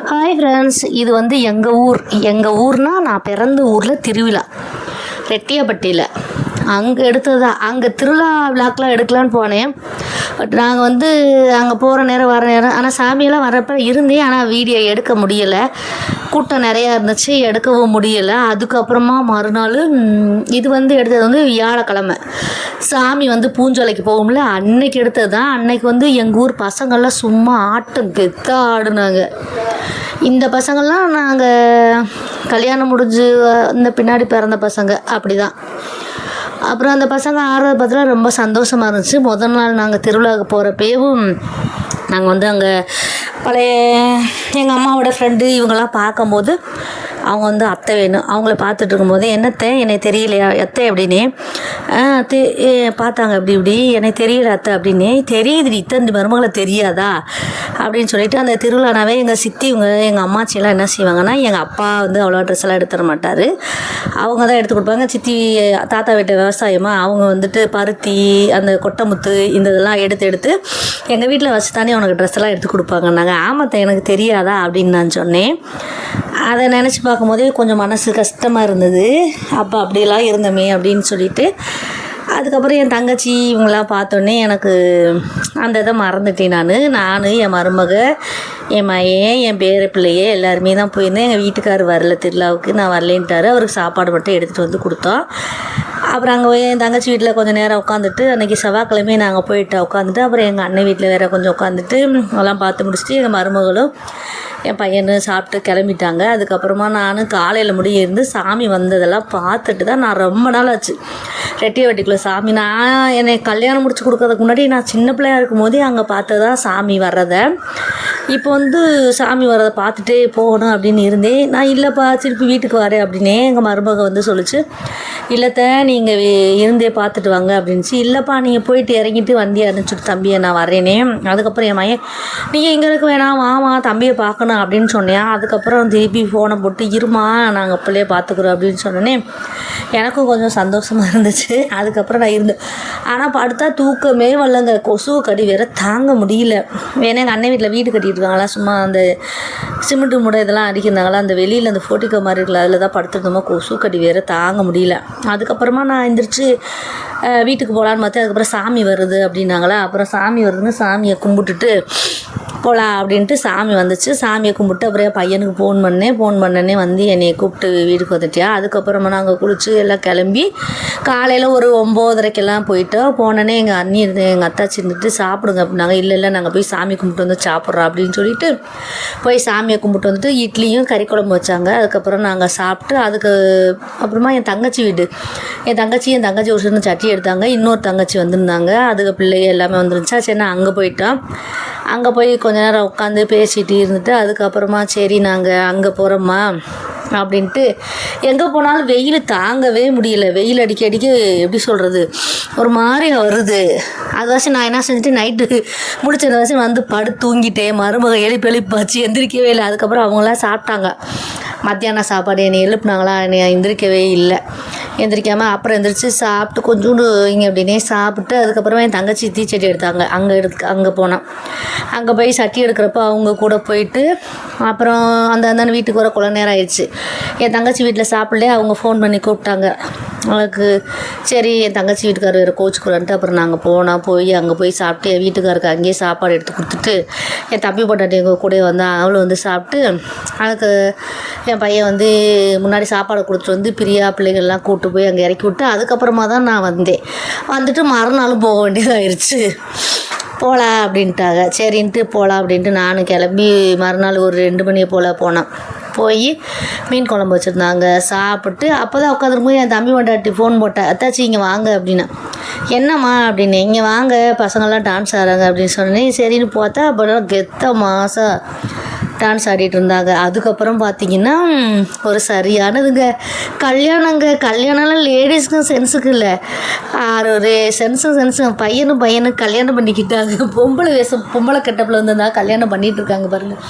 Hi friends, இது வந்து எங்கள் ஊர்னால் நான் பிறந்த ஊரில் திருவிழா ரெட்டியாப்பட்டியில் அங்கே எடுத்தது தான். அங்கே திருவிழா விழாக்கெலாம் எடுக்கலான்னு போனேன். பட் நாங்கள் வந்து அங்கே போகிற நேரம் வர நேரம், ஆனால் சாமியெல்லாம் வரப்போ இருந்தேன். ஆனால் வீடியோ எடுக்க முடியலை, கூட்டம் நிறையா இருந்துச்சு, எடுக்கவும் முடியலை. அதுக்கப்புறமா மறுநாள் இது வந்து எடுத்தது வந்து வியாழக்கிழமை, சாமி வந்து பூஞ்சோலைக்கு போகும்ல, அன்னைக்கு எடுத்தது தான். அன்னைக்கு வந்து எங்கள் ஊர் பசங்கள்லாம் சும்மா ஆட்டம் கெத்தாக ஆடுனாங்க. இந்த பசங்கள்லாம் நாங்கள் கல்யாணம் முடிஞ்சு இந்த பின்னாடி பிறந்த பசங்க அப்படி தான். அப்புறம் அந்த பசங்க ஆடுறத பார்த்துல ரொம்ப சந்தோஷமாக இருந்துச்சு. முதல் நாள் நாங்கள் திருவிழாவுக்கு போகிறப்பேவும் நாங்கள் வந்து அங்கே பழைய எங்கள் அம்மாவோட ஃப்ரெண்டு இவங்கெல்லாம் பார்க்கும்போது அவங்க வந்து அத்தை வேணும், அவங்கள பார்த்துட்டு இருக்கும்போது என்னத்தை என்னை தெரியலையா அத்தை அப்படின்னு அத்தை பார்த்தாங்க. இப்படி எனக்கு தெரியல அத்தை அப்படின்னு. தெரியுது இத்தனை மருமகளை தெரியாதா அப்படின்னு சொல்லிட்டு அந்த திருவிழானாவே எங்கள் சித்தி இவங்க எங்கள் அம்மாச்சியெல்லாம் என்ன செய்வாங்கன்னா, எங்கள் அப்பா வந்து அவ்வளோ ட்ரெஸ் எல்லாம் எடுத்து தர மாட்டார், அவங்க தான் எடுத்து கொடுப்பாங்க. சித்தி தாத்தா வீட்டு விவசாயமாக அவங்க வந்துட்டு பருத்தி அந்த கொட்டைமுத்து இந்த இதெல்லாம் எடுத்து எங்கள் வீட்டில் வச்சு தானே உனக்கு ட்ரெஸ் எல்லாம் எடுத்து கொடுப்பாங்கன்னாங்க. ஆமாத்தை எனக்கு தெரியாதா அப்படின்னு நான் சொன்னேன். அதை நினச்சி பார்க்கும்போதே கொஞ்சம் மனசு கஷ்டமாக இருந்தது. அப்போ அப்படியெல்லாம் இருந்தோமே அப்படின்னு சொல்லிட்டு அதுக்கப்புறம் என் தங்கச்சி இவங்களாம் பார்த்தோன்னே எனக்கு அந்த இதை மறந்துட்டேன். நான் என் மருமக, என் மயன், என் பேர பிள்ளையே எல்லாருமே தான் போயிருந்தேன். எங்கள் வீட்டுக்காரர் வரல திருவிழாவுக்கு, நான் வரலேன்ட்டார். அவருக்கு சாப்பாடு மட்டும் எடுத்துகிட்டு வந்து கொடுத்தோம். அப்புறம் அங்கே என் தங்கச்சி வீட்டில் கொஞ்சம் நேரம் உட்காந்துட்டு, அன்றைக்கி செவ்வாய்க்கிழமை நாங்கள் போயிட்டு உட்காந்துட்டு, அப்புறம் எங்கள் அண்ணன் வீட்டில் வேறு கொஞ்சம் உட்காந்துட்டு அதெல்லாம் பார்த்து முடிச்சுட்டு எங்கள் மருமகளும் என் பையனும் சாப்பிட்டு கிளம்பிட்டாங்க. அதுக்கப்புறமா நான் காலையில் இருந்து சாமி வந்ததெல்லாம் பார்த்துட்டு தான் நான் ரொம்ப நாள் ஆச்சு ரெட்டியாப்பட்டிக்குள்ளே சாமி. நான் என்னை கல்யாணம் முடிச்சு கொடுக்கறதுக்கு முன்னாடி நான் சின்ன பிள்ளையாக இருக்கும் போதே அங்கே பார்த்ததான் சாமி வர்றதை. இப்போ வந்து சாமி வர்றதை பார்த்துட்டே போகணும் அப்படின்னு இருந்தேன். நான் இல்லைப்பா திருப்பி வீட்டுக்கு வரேன் அப்படின்னே. எங்கள் மருமக வந்து சொல்லிச்சு, இல்லைத்த நீங்கள் இருந்தே பார்த்துட்டு வாங்க அப்படின்ச்சு. இல்லைப்பா நீங்கள் போயிட்டு இறங்கிட்டு வண்டியை அனுப்பிச்சுட்டு தம்பியை நான் வரேனே. அதுக்கப்புறம் என் மையன் நீங்கள் இங்கே இருக்க வேணாம் வாமா தம்பியை பார்க்கணும் அப்படின்னு சொன்னேன். அதுக்கப்புறம் திருப்பி ஃபோனை போட்டு இருமா நாங்கள் பிள்ளைய பார்த்துக்குறோம் அப்படின்னு சொன்னோன்னே எனக்கும் கொஞ்சம் சந்தோஷமாக இருந்துச்சு. அதுக்கப்புறம் நான் இருந்தேன். ஆனால் படுத்தா தூக்கமே வரலங்க, கொசு கடி வேற தாங்க முடியல. வேணா எங்கள் அண்ணன் வீட்டில் வீடு கட்டிட்டு இருக்காங்களா, சும்மா அந்த சிமெண்ட்டு முடை இதெல்லாம் அடிக்கிறாங்களா, அந்த வெளியில் அந்த ஃபோட்டிக்கோ மாதிரி இருக்குல்ல, அதில் தான் படுத்துருந்தோமா, கொசு கடி வேற தாங்க முடியல. அதுக்கப்புறமா நான் எந்திரிச்சு வீட்டுக்கு போகலான்னு பார்த்தேன். அதுக்கப்புறம் சாமி வருது அப்படின்னாங்களா, அப்புறம் சாமி வருதுன்னு சாமியை கும்பிட்டுட்டு போகலாம் அப்படின்ட்டு சாமி வந்துச்சு. சாமியை கும்பிட்டு அப்புறம் பையனுக்கு ஃபோன் பண்ணேனே வந்து என்னையை கூப்பிட்டு வீட்டுக்கு வந்துட்டியா. அதுக்கப்புறமா நாங்கள் குளிச்சு எல்லாம் கிளம்பி காலையில் ஒரு 9:30க்கெல்லாம் போயிட்டோம். போனோன்னே எங்கள் அண்ணி எங்கள் அத்தாச்சி இருந்துட்டு சாப்பிடுங்க அப்படின்னாங்க. இல்லை நாங்கள் போய் சாமி கும்பிட்டு வந்து சாப்பிட்றோம் அப்படின்னு சொல்லிட்டு போய் சாமியை கும்பிட்டு வந்துட்டு இட்லியும் கறி குழம்பு வச்சாங்க. அதுக்கப்புறம் நாங்கள் சாப்பிட்டு அப்புறமா என் தங்கச்சி வீடு, என் தங்கச்சி ஒரு சின்ன சட்டி எடுத்தாங்க. இன்னொரு தங்கச்சி வந்திருந்தாங்க, அதுக்கு பிள்ளைங்க எல்லாமே வந்துருந்துச்சா. சரி நான் அங்கே போயிட்டோம். அங்கே போய் கொஞ்ச நேரம் உட்காந்து பேசிகிட்டு இருந்துட்டு அதுக்கப்புறமா சரி நாங்கள் அங்கே போகிறோம்மா அப்படின்ட்டு. எங்கே போனாலும் வெயில் தாங்கவே முடியல. வெயில் அடிக்க எப்படி சொல்கிறது, ஒரு மாதிரி வருது. அது வச்சு நான் என்ன செஞ்சுட்டு நைட்டு முடிச்ச வச்சு வந்து படுத்து தூங்கிட்டேன். மருமக எழுப்பாச்சு, எந்திரிக்கவே இல்லை. அதுக்கப்புறம் அவங்களாம் சாப்பிட்டாங்க மத்தியான சாப்பாடு. என்னை எழுப்புனாங்களா, என்னை எந்திரிக்கவே இல்லை. எந்திரிக்காமல் அப்புறம் எந்திரிச்சு சாப்பிட்டு கொஞ்சோண்டு இங்கே அப்படின்னே சாப்பிட்டு அதுக்கப்புறமா என் தங்கச்சி தீச்சட்டி எடுத்தாங்க. அங்கே போனோம். அங்கே போய் சட்டி எடுக்கிறப்ப அவங்க கூட போயிட்டு அப்புறம் அந்த வீட்டுக்கு வர குள்ள நேரம் ஆயிடுச்சு. என் தங்கச்சி வீட்டில் சாப்பிடலே, அவங்க ஃபோன் பண்ணி கூப்பிட்டாங்க. அவளுக்கு சரி என் தங்கச்சி வீட்டுக்காரர் வேறு கோச்சுக்குள்ளன்ட்டு அப்புறம் நாங்கள் அங்கே போய் சாப்பிட்டு என் வீட்டுக்காருக்கு அங்கேயே சாப்பாடு எடுத்து கொடுத்துட்டு என் தம்பி பொண்டாட்டி எங்கள் கூட வந்தால் அவளும் வந்து சாப்பிட்டு அதுக்கு என் பையன் வந்து முன்னாடி சாப்பாடு கொடுத்துட்டு வந்து பிரியா பிள்ளைகள்லாம் கூப்பிட்டு போய் அங்கே இறக்கி விட்டு அதுக்கப்புறமா தான் நான் வந்துட்டு மறுநாளும் போக வேண்டியதாகிடுச்சு. போகலாம் அப்படின்ட்டாங்க. சரின்ட்டு போகலாம் அப்படின்ட்டு நானும் கிளம்பி மறுநாள் ஒரு 2 மணியை போனேன். போய் மீன் குழம்பு வச்சுருந்தாங்க, சாப்பிட்டு அப்போ தான் உட்காந்துருக்கும்போது என் தம்பி பொண்டாட்டி ஃபோன் போட்டேன், அத்தாச்சி இங்கே வாங்க அப்படின்னு. என்னம்மா அப்படின்னு. இங்கே வாங்க பசங்கள்லாம் டான்ஸ் ஆடுறாங்க அப்படின்னு சொன்னேன். சரின்னு பார்த்தா அப்புறம் கெத்த மாதம் டான்ஸ் ஆடிட்டு இருந்தாங்க. அதுக்கப்புறம் பார்த்திங்கன்னா ஒரு சரியானதுங்க கல்யாணம்லாம் லேடிஸ்க்கும் சென்ஸுக்கு இல்லை, ஒரு சென்ஸும் பையனும் கல்யாணம் பண்ணிக்கிட்டாங்க. பொம்பளை கெட்டப்பில் வந்துருந்தா கல்யாணம் பண்ணிகிட்டு இருக்காங்க பாருங்கள்.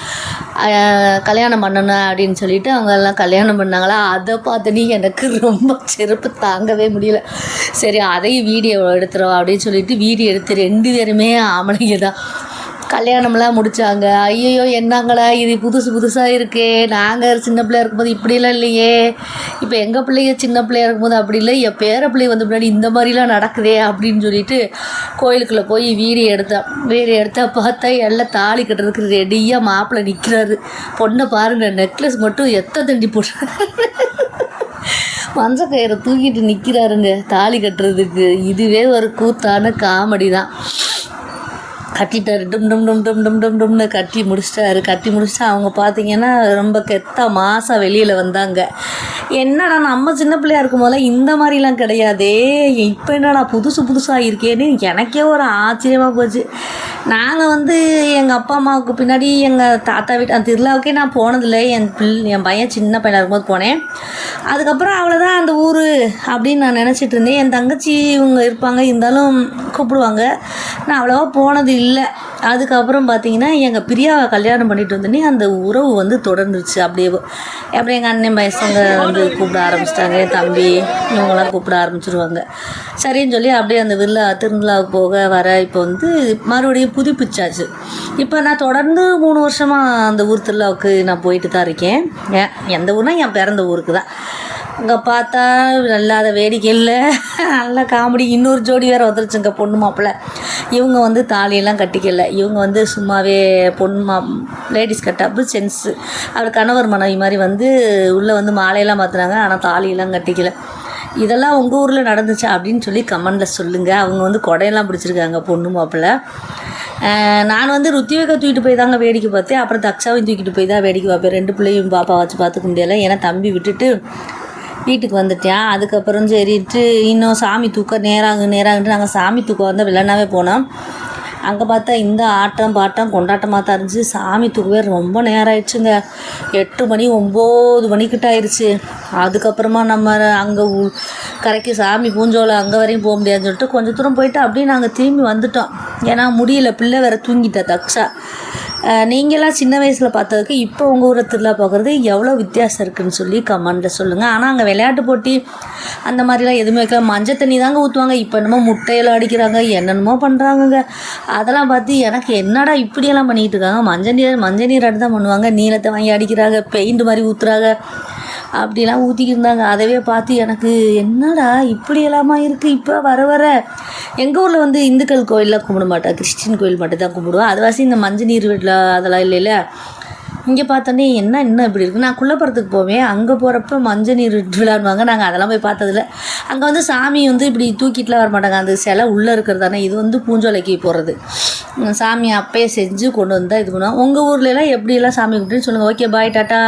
கல்யாணம் பண்ணணும் அப்படின்னு சொல்லிட்டு அவங்க எல்லாம் கல்யாணம் பண்ணாங்களா. அதை பார்த்து எனக்கு ரொம்ப செருப்பு தாங்கவே முடியல. சரி அதையும் வீடியோ எடுத்துகிறோம் அப்படின்னு சொல்லிட்டு வீடியோ எடுத்து 2 பேருமே ஆம்பளைங்க தான். கல்யாணம்லாம் முடித்தாங்க. ஐயையோ என்னங்களா இது புதுசு புதுசாக இருக்கே, நாங்கள் சின்ன பிள்ளையா இருக்கும்போது இப்படிலாம் இல்லையே, இப்போ எங்கள் பிள்ளைங்க சின்ன பிள்ளையா இருக்கும்போது அப்படி இல்லை, என் பேர பிள்ளை வந்து முன்னாடி இந்த மாதிரிலாம் நடக்குதே அப்படின்னு சொல்லிட்டு கோயிலுக்குள்ளே போய் வீடியோ எடுத்தா பார்த்தா எல்லாம் தாலி கட்டுறதுக்கு ரெடியாக மாப்பிள்ளை நிற்கிறாரு. பொண்ணை பாருங்கள், நெக்லஸ் மட்டும் எத்தனை தண்டி போட்டு மஞ்சள் கயிறை தூக்கிட்டு நிற்கிறாருங்க தாலி கட்டுறதுக்கு. இதுவே ஒரு கூத்தான காமெடி தான். கட்டிட்டாரு, டும் டும் டும் டும் டும் டும் டும்னு கட்டி முடிச்சுட்டு அவங்க பார்த்தீங்கன்னா ரொம்ப கெத்தா மாதம் வெளியில் வந்தாங்க. என்னடா நம்ம சின்ன பிள்ளையா இருக்கும் போதெல்லாம் இந்த மாதிரிலாம் கிடையாதே, இப்போ என்னடா புதுசாக இருக்கேன்னு எனக்கே ஒரு ஆச்சரியமாக போச்சு. நாங்கள் வந்து எங்கள் அப்பா அம்மாவுக்கு பின்னாடி எங்கள் தாத்தா வீட்டு அந்த திருவிழாவுக்கே நான் போனதில்லை. என் பையன் சின்ன பையனாக இருக்கும்போது போனேன். அதுக்கப்புறம் அவ்வளோதான் அந்த ஊர் அப்படின்னு நான் நினச்சிட்டு இருந்தேன். என் தங்கச்சி இவங்க இருப்பாங்க, இருந்தாலும் கூப்பிடுவாங்க. நான் அவ்வளோவா போனது இல்லை. அதுக்கப்புறம் பார்த்தீங்கன்னா எங்கள் பிரியாவை கல்யாணம் பண்ணிட்டு வந்தோடனே அந்த உறவு வந்து தொடர்ந்துருச்சு அப்படியே. அப்புறம் எங்கள் அண்ணன் பசங்க வந்து கூப்பிட ஆரம்பிச்சிட்டாங்க, என் தம்பி இவங்கெல்லாம் கூப்பிட ஆரம்பிச்சிருவாங்க. சரின்னு சொல்லி அப்படியே அந்த திருவிழாவுக்கு போக வர இப்போ வந்து மறுபடியும் புதுப்பிச்சாச்சு. இப்போ நான் தொடர்ந்து 3 வருஷமாக அந்த ஊர் திருவிழாவுக்கு நான் போயிட்டு தான் இருக்கேன். எந்த ஊர்னால் என் பிறந்த ஊருக்கு தான். அங்கே பார்த்தா இல்லாத வேடிக்கை இல்லை, நல்ல காமெடி. இன்னொரு ஜோடி வேறு வந்துருச்சுங்க, பொண்ணு மாப்பிள்ளை. இவங்க வந்து தாலியெல்லாம் கட்டிக்கல, இவங்க வந்து சும்மாவே லேடிஸ் கட்டப்பு சென்ஸு அவர் கணவர் மனைவி மாதிரி வந்து உள்ளே வந்து மாலையெல்லாம் மாற்றுறாங்க, ஆனால் தாலியெல்லாம் கட்டிக்கல. இதெல்லாம் உங்கள் ஊரில் நடந்துச்சா அப்படின்னு சொல்லி கமெண்டில் சொல்லுங்கள். அவங்க வந்து கொடையெல்லாம் பிடிச்சிருக்காங்க பொண்ணு மாப்பிள்ளை. நான் வந்து ருத்திவேகா தூக்கிட்டு போய் தாங்க வேடிக்கை பார்த்தேன். அப்புறம் தக்ஷாவையும் தூக்கிட்டு போய் தான் வேடிக்கை பார்ப்பேன். 2 பிள்ளையும் பாப்பா வச்சு பார்த்துக்க முடியலை, ஏன்னா தம்பி விட்டுட்டு வீட்டுக்கு வந்துட்டேன். அதுக்கப்புறம் சரிட்டு இன்னும் சாமி தூக்க நேராகுன்ட்டு நாங்கள் சாமி தூக்க வந்து வில்லனாவே போனோம். அங்கே பார்த்தா இந்த ஆட்டம் பாட்டம் கொண்டாட்டமாக தான் இருந்துச்சு. சாமி தூக்கவே ரொம்ப நேரம் ஆயிடுச்சுங்க. 8 மணி 9 மணிக்கிட்ட ஆயிடுச்சு. அதுக்கப்புறமா நம்ம அங்கே கரைக்கு சாமி பூஞ்சோலை அங்கே வரையும் போக முடியாதுன்னு சொல்லிட்டு கொஞ்சம் தூரம் போயிட்டு அப்படியே நாங்கள் திரும்பி வந்துட்டோம். ஏன்னா முடியல, பிள்ளை வேறு தூங்கிட்டா தக்ஷா. நீங்களாம் சின்ன வயசில் பார்த்ததுக்கு இப்போ உங்கள் ஊரை திருவிழா பார்க்குறது எவ்வளோ வித்தியாசம் இருக்குதுன்னு சொல்லி கமெண்டில் சொல்லுங்கள். ஆனால் அங்கே விளையாட்டு போட்டி அந்த மாதிரிலாம் எதுவுமே வைக்கலாம். மஞ்சள் தண்ணி தாங்க ஊற்றுவாங்க. இப்போ என்னமோ முட்டையெல்லாம் அடிக்கிறாங்க, என்னென்னமோ பண்ணுறாங்கங்க. அதெல்லாம் பார்த்து எனக்கு என்னடா இப்படியெல்லாம் பண்ணிகிட்டு இருக்காங்க. மஞ்சள் நீர் அடி தான் பண்ணுவாங்க, நீளத்தை வாங்கி அடிக்கிறாங்க, பெயிண்ட் மாதிரி ஊற்றுறாங்க, அப்படிலாம் ஊற்றிக்கிட்டு இருந்தாங்க. அதவே பார்த்து எனக்கு என்னடா இப்படியெல்லாமா இருக்குது. இப்போ வர எங்கள் ஊரில் வந்து இந்துக்கள் கோயிலெலாம் கும்பிட மாட்டேன், கிறிஸ்டின் கோயில் மட்டும் தான் கும்பிடுவோம். அதுவாசி இந்த மஞ்சள் நீர் வீட்டில் அதெல்லாம் இல்லைல்ல. இங்கே பார்த்தோன்னே இன்னும் இப்படி இருக்குது. நான் குள்ளப்புறத்துக்கு போவேன், அங்கே போகிறப்ப மஞ்சள் நீர் விளையாடுவாங்க. நாங்கள் அதெல்லாம் போய் பார்த்ததில்ல. அங்கே வந்து சாமி வந்து இப்படி தூக்கிட்டுலாம் வர மாட்டாங்க, அந்த சிலை உள்ளே இருக்கிறது தானே. இது வந்து பூஞ்சோலைக்கு போகிறது. சாமி அப்பயே செஞ்சு கொண்டு வந்தால் இது பண்ணுவோம். உங்கள் ஊர்லலாம் எப்படியெல்லாம் சாமி கும்பிட்டுன்னு சொல்லுங்கள். ஓகே, பாய், டாட்டா.